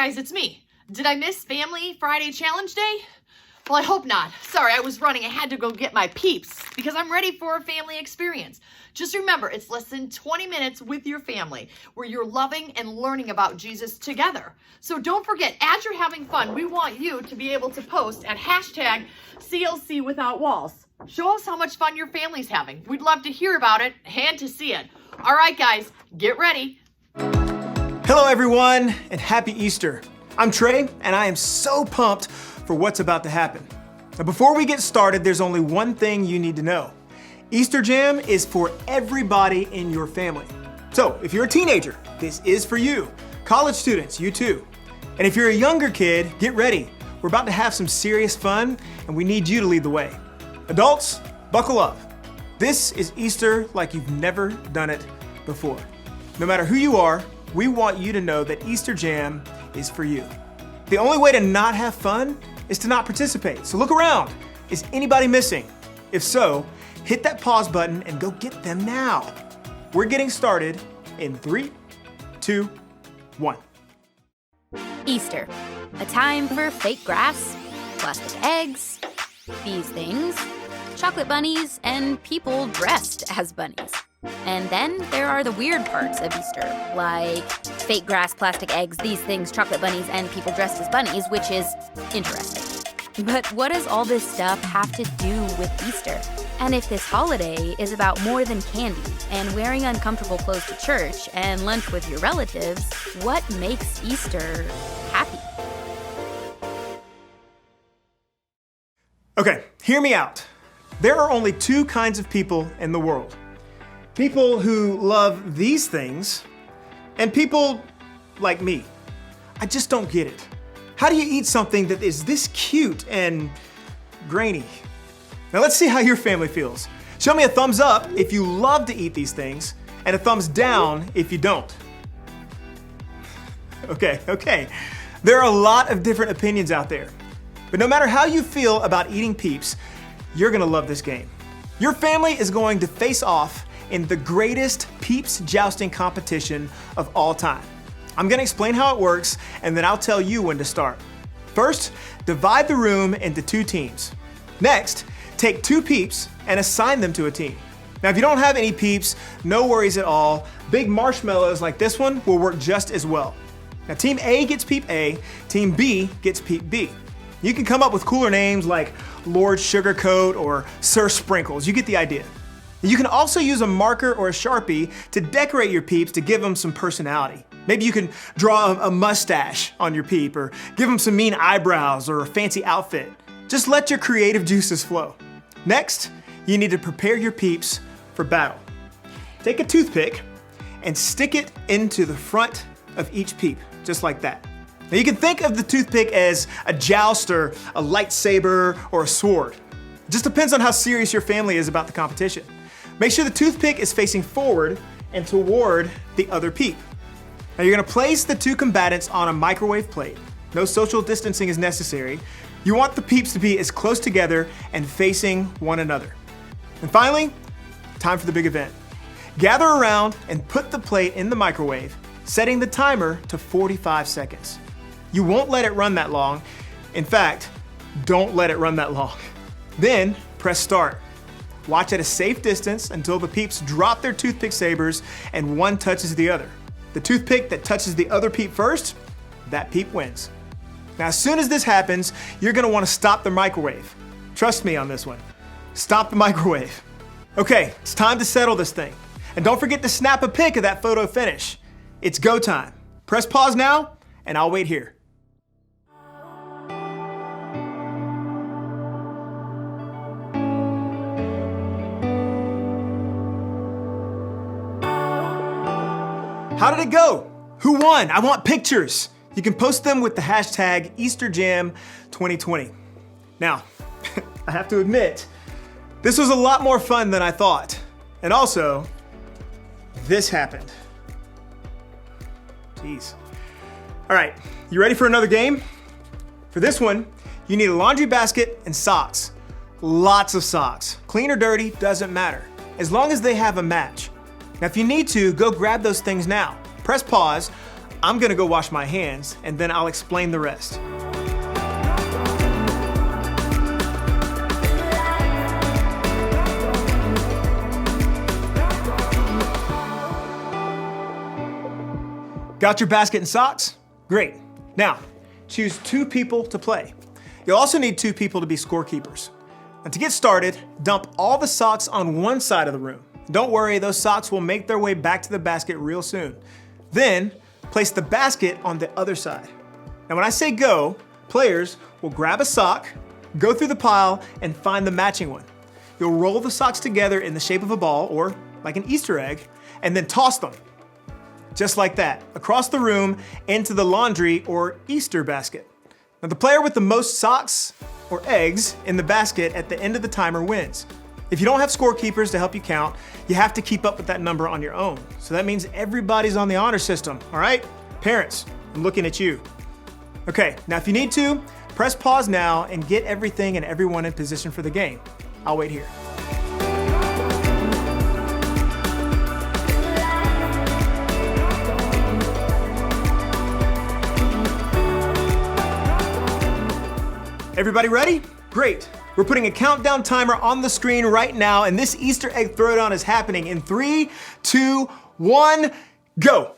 guys, it's me. Did I miss Family Friday Challenge Day? Well, I hope not. Sorry, I was running. I had to go get my Peeps because I'm ready for a family experience. Just remember, it's less than 20 minutes with your family where you're loving and learning about Jesus together. So don't forget, as you're having fun, we want you to be able to post at hashtag CLC Without Walls. Show us how much fun your family's having. We'd love to hear about it and to see it. All right, guys, get ready. Hello, everyone, and happy Easter. I'm Trey, and I am so pumped for what's about to happen. Now, before we get started, there's only one thing you need to know. Easter Jam is for everybody in your family. So if you're a teenager, this is for you. College students, you too. And if you're a younger kid, get ready. We're about to have some serious fun, and we need you to lead the way. Adults, buckle up. This is Easter like you've never done it before. No matter who you are, we want you to know that Easter Jam is for you. The only way to not have fun is to not participate. So look around. Is anybody missing? If so, hit that pause button and go get them now. We're getting started in 3, 2, 1. Easter, a time for fake grass, plastic eggs, these things, chocolate bunnies, and people dressed as bunnies. And then there are the weird parts of Easter, like fake grass, plastic eggs, these things, chocolate bunnies, and people dressed as bunnies, which is interesting. But what does all this stuff have to do with Easter? And if this holiday is about more than candy and wearing uncomfortable clothes to church and lunch with your relatives, what makes Easter happy? Okay, hear me out. There are only two kinds of people in the world. People who love these things, and people like me. I just don't get it. How do you eat something that is this cute and grainy? Now let's see how your family feels. Show me a thumbs up if you love to eat these things, and a thumbs down if you don't. Okay. There are a lot of different opinions out there. But no matter how you feel about eating Peeps, you're gonna love this game. Your family is going to face off in the greatest Peeps jousting competition of all time. I'm gonna explain how it works, and then I'll tell you when to start. First, divide the room into 2 teams. Next, take 2 Peeps and assign them to a team. Now, if you don't have any Peeps, no worries at all. Big marshmallows like this one will work just as well. Now, Team A gets Peep A, Team B gets Peep B. You can come up with cooler names like Lord Sugarcoat or Sir Sprinkles. You get the idea. You can also use a marker or a Sharpie to decorate your Peeps to give them some personality. Maybe you can draw a mustache on your Peep or give them some mean eyebrows or a fancy outfit. Just let your creative juices flow. Next, you need to prepare your Peeps for battle. Take a toothpick and stick it into the front of each Peep, just like that. Now you can think of the toothpick as a joust or a lightsaber or a sword. It just depends on how serious your family is about the competition. Make sure the toothpick is facing forward and toward the other Peep. Now you're gonna place the 2 combatants on a microwave plate. No social distancing is necessary. You want the Peeps to be as close together and facing one another. And finally, time for the big event. Gather around and put the plate in the microwave, setting the timer to 45 seconds. You won't let it run that long. In fact, don't let it run that long. Then press start. Watch at a safe distance until the Peeps drop their toothpick sabers and one touches the other. The toothpick that touches the other Peep first, that Peep wins. Now, as soon as this happens, you're gonna wanna stop the microwave. Trust me on this one. Stop the microwave. Okay, it's time to settle this thing. And don't forget to snap a pic of that photo finish. It's go time. Press pause now, and I'll wait here. How did it go? Who won? I want pictures. You can post them with the hashtag EasterJam2020. Now, I have to admit, this was a lot more fun than I thought. And also, this happened. Jeez. All right, you ready for another game? For this one, you need a laundry basket and socks. Lots of socks. Clean or dirty, doesn't matter, as long as they have a match. Now, if you need to, go grab those things now. Press pause, I'm gonna go wash my hands, and then I'll explain the rest. Got your basket and socks? Great. Now, choose 2 people to play. You'll also need 2 people to be scorekeepers. And to get started, dump all the socks on one side of the room. Don't worry, those socks will make their way back to the basket real soon. Then, place the basket on the other side. Now when I say go, players will grab a sock, go through the pile, and find the matching one. You'll roll the socks together in the shape of a ball, or like an Easter egg, and then toss them. Just like that, across the room into the laundry or Easter basket. Now the player with the most socks or eggs in the basket at the end of the timer wins. If you don't have scorekeepers to help you count, you have to keep up with that number on your own. So that means everybody's on the honor system, all right? Parents, I'm looking at you. Okay, now if you need to, press pause now and get everything and everyone in position for the game. I'll wait here. Everybody ready? Great. We're putting a countdown timer on the screen right now, and this Easter egg throwdown is happening in 3, 2, 1, go.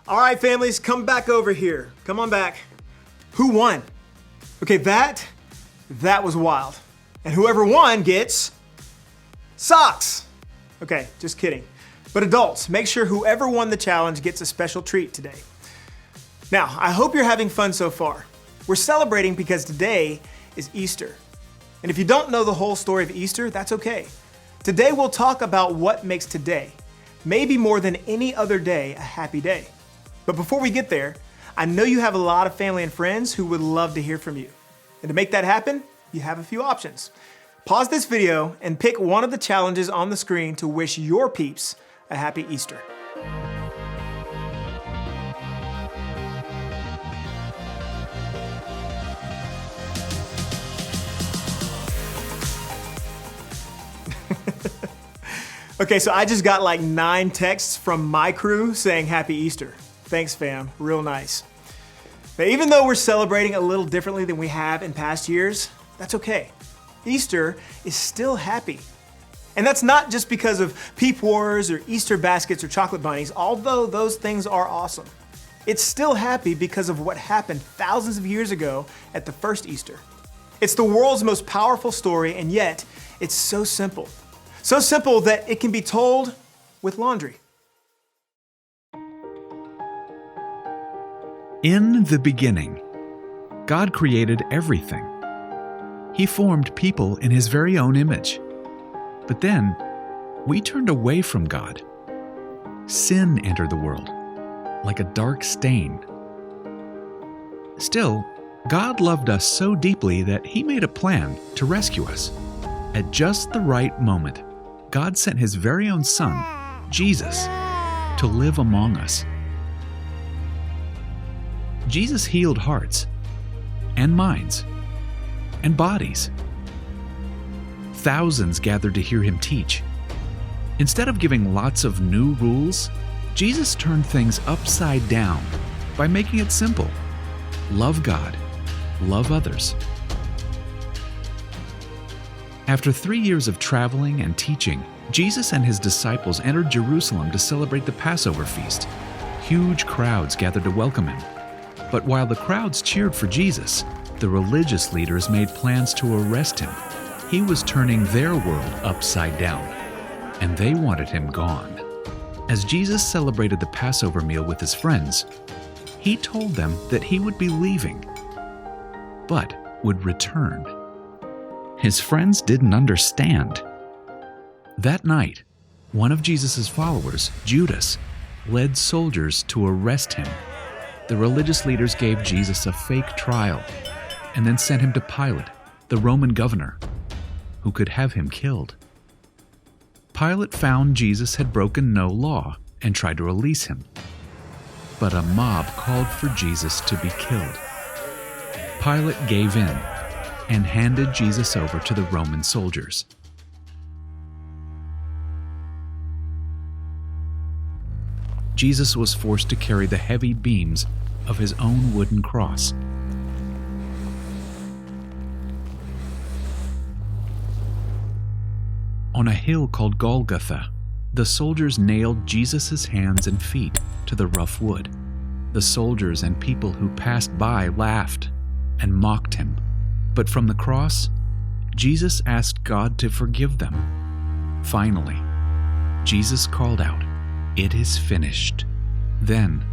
All right, families, come back over here. Come on back. Who won? Okay, that was wild. And whoever won gets socks. Okay, just kidding. But adults, make sure whoever won the challenge gets a special treat today. Now, I hope you're having fun so far. We're celebrating because today is Easter. And if you don't know the whole story of Easter, that's okay. Today we'll talk about what makes today, maybe more than any other day, a happy day. But before we get there, I know you have a lot of family and friends who would love to hear from you. And to make that happen, you have a few options. Pause this video and pick one of the challenges on the screen to wish your peeps a happy Easter. Okay, so I just got like 9 texts from my crew saying happy Easter. Thanks, fam. Real nice. Now, even though we're celebrating a little differently than we have in past years, that's okay. Easter is still happy. And that's not just because of peep wars or Easter baskets or chocolate bunnies, although those things are awesome. It's still happy because of what happened thousands of years ago at the first Easter. It's the world's most powerful story, and yet it's so simple. So simple that it can be told with laundry. In the beginning, God created everything. He formed people in His very own image. But then, we turned away from God. Sin entered the world, like a dark stain. Still, God loved us so deeply that He made a plan to rescue us. At just the right moment, God sent His very own Son, Jesus, to live among us. Jesus healed hearts and minds and bodies. Thousands gathered to hear Him teach. Instead of giving lots of new rules, Jesus turned things upside down by making it simple. Love God, love others. After 3 years of traveling and teaching, Jesus and His disciples entered Jerusalem to celebrate the Passover feast. Huge crowds gathered to welcome him. But while the crowds cheered for Jesus, the religious leaders made plans to arrest him. He was turning their world upside down, and they wanted him gone. As Jesus celebrated the Passover meal with his friends, he told them that he would be leaving, but would return. His friends didn't understand. That night, one of Jesus' followers, Judas, led soldiers to arrest him. The religious leaders gave Jesus a fake trial and then sent him to Pilate, the Roman governor, who could have him killed. Pilate found Jesus had broken no law and tried to release him. But a mob called for Jesus to be killed. Pilate gave in and handed Jesus over to the Roman soldiers. Jesus was forced to carry the heavy beams of his own wooden cross. On a hill called Golgotha, the soldiers nailed Jesus' hands and feet to the rough wood. The soldiers and people who passed by laughed and mocked him. But from the cross, Jesus asked God to forgive them. Finally, Jesus called out, "It is finished." Then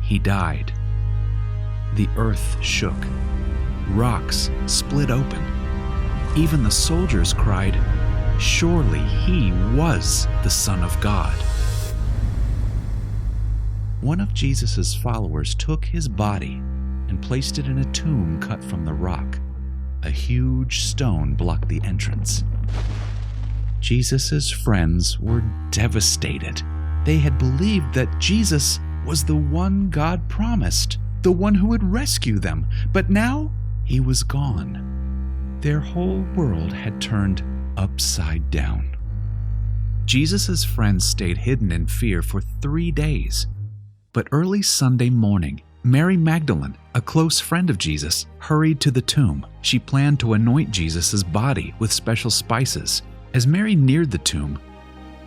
he died. The earth shook. Rocks split open. Even the soldiers cried, "Surely he was the Son of God." One of Jesus' followers took his body and placed it in a tomb cut from the rock. A huge stone blocked the entrance. Jesus' friends were devastated. They had believed that Jesus was the one God promised, the one who would rescue them, but now he was gone. Their whole world had turned upside down. Jesus' friends stayed hidden in fear for 3 days. But early Sunday morning, Mary Magdalene, a close friend of Jesus, hurried to the tomb. She planned to anoint Jesus' body with special spices. As Mary neared the tomb,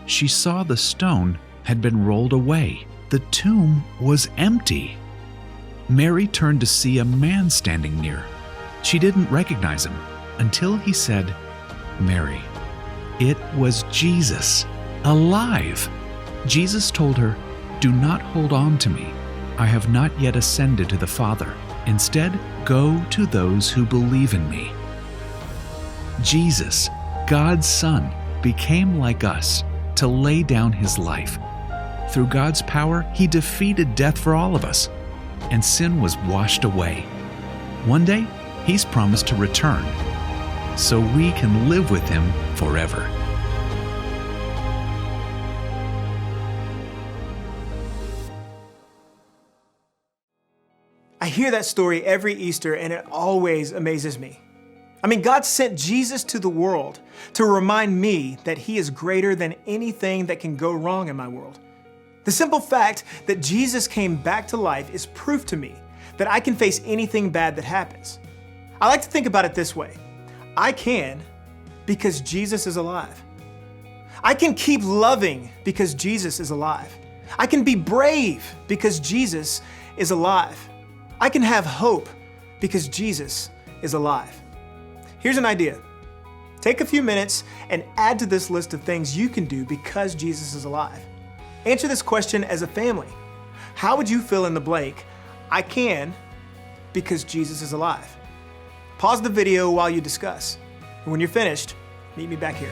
she saw the stone had been rolled away. The tomb was empty. Mary turned to see a man standing near. She didn't recognize him until he said, "Mary." It was Jesus, alive. Jesus told her, "Do not hold on to me. I have not yet ascended to the Father. Instead, go to those who believe in me." Jesus, God's Son, became like us to lay down his life. Through God's power, he defeated death for all of us, and sin was washed away. One day, he's promised to return, so we can live with him forever. I hear that story every Easter and it always amazes me. I mean, God sent Jesus to the world to remind me that he is greater than anything that can go wrong in my world. The simple fact that Jesus came back to life is proof to me that I can face anything bad that happens. I like to think about it this way. I can because Jesus is alive. I can keep loving because Jesus is alive. I can be brave because Jesus is alive. I can have hope because Jesus is alive. Here's an idea. Take a few minutes and add to this list of things you can do because Jesus is alive. Answer this question as a family. How would you fill in the blank? I can because Jesus is alive. Pause the video while you discuss. And when you're finished, meet me back here.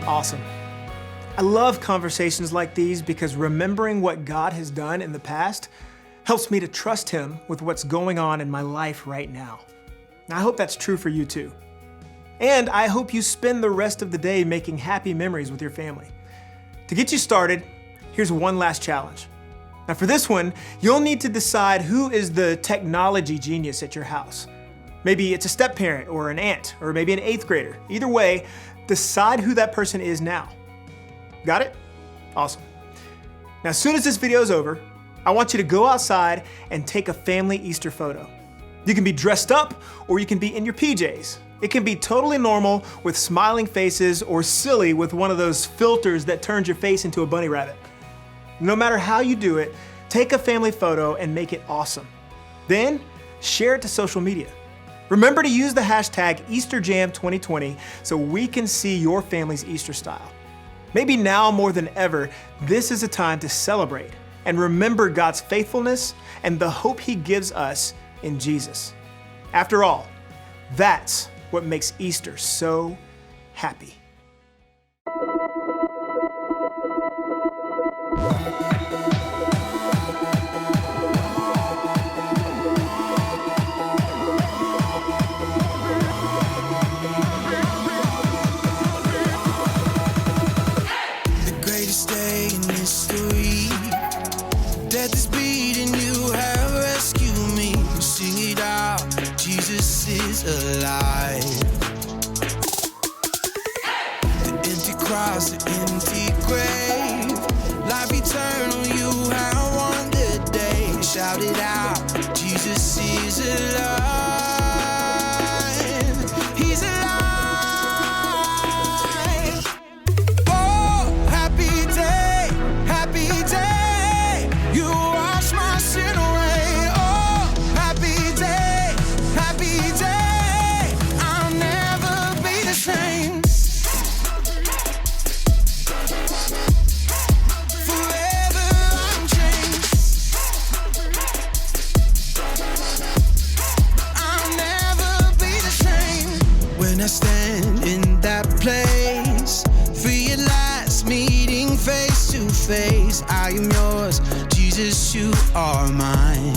Awesome. I love conversations like these because remembering what God has done in the past helps me to trust him with what's going on in my life right now. I hope that's true for you too. And I hope you spend the rest of the day making happy memories with your family. To get you started, here's one last challenge. Now for this one, you'll need to decide who is the technology genius at your house. Maybe it's a step-parent or an aunt or maybe an 8th grader. Either way, decide who that person is now. Got it? Awesome. Now as soon as this video is over, I want you to go outside and take a family Easter photo. You can be dressed up or you can be in your PJs. It can be totally normal with smiling faces or silly with one of those filters that turns your face into a bunny rabbit. No matter how you do it, take a family photo and make it awesome. Then share it to social media. Remember to use the hashtag EasterJam2020 so we can see your family's Easter style. Maybe now more than ever, this is a time to celebrate and remember God's faithfulness and the hope He gives us in Jesus. After all, that's what makes Easter so happy. The greatest day in history. Death is bleeding, you have rescued me. Sing it out, Jesus is alive. The empty cross, the empty grave, life eternal, you have won the day. Shout it out, Jesus is alive. He's alive. Oh, happy day, happy day. You wash my sin away. Oh, happy day, happy day. I'll never be the same. Forever I'm changed. I'll never be the same. When I stand in that place, realize meeting face to face. I am yours, Jesus, you are mine.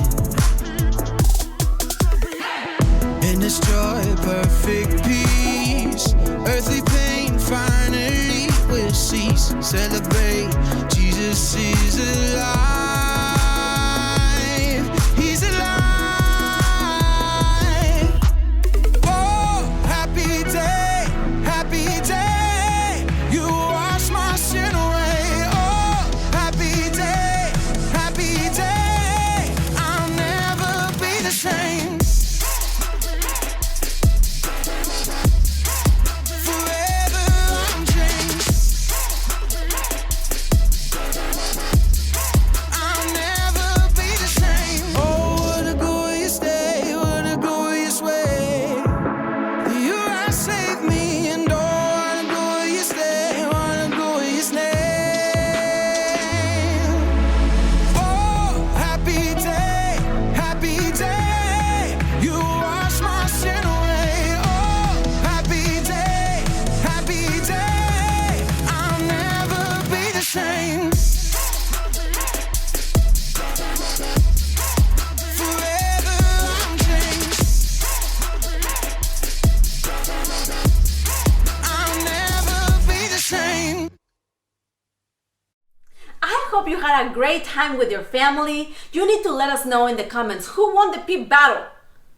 In this joy, perfect peace, earthly pain finally will cease. Celebrate, Jesus is alive. He's alive. Oh, happy day, happy day. You wash my sin away. Oh, happy day, happy day. I'll never be the same. Forever I'm changed. I'll never be the same. Oh, what a glorious day, what a glorious way. You have saved me, and oh, what a glorious day, what a glorious name. Oh, happy day, happy day. You wash my sin away. Oh, happy day, happy day. I'll never be the same. Forever I'm changed. I'll never be the same. I hope you had a great time with your family. You need to let us know in the comments who won the Peep battle,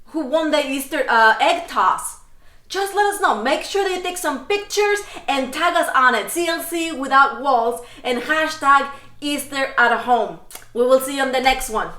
who won the Easter egg toss. Just let us know. Make sure that you take some pictures and tag us on it, CLC Without Walls, and hashtag Easter at Home. We will see you on the next one.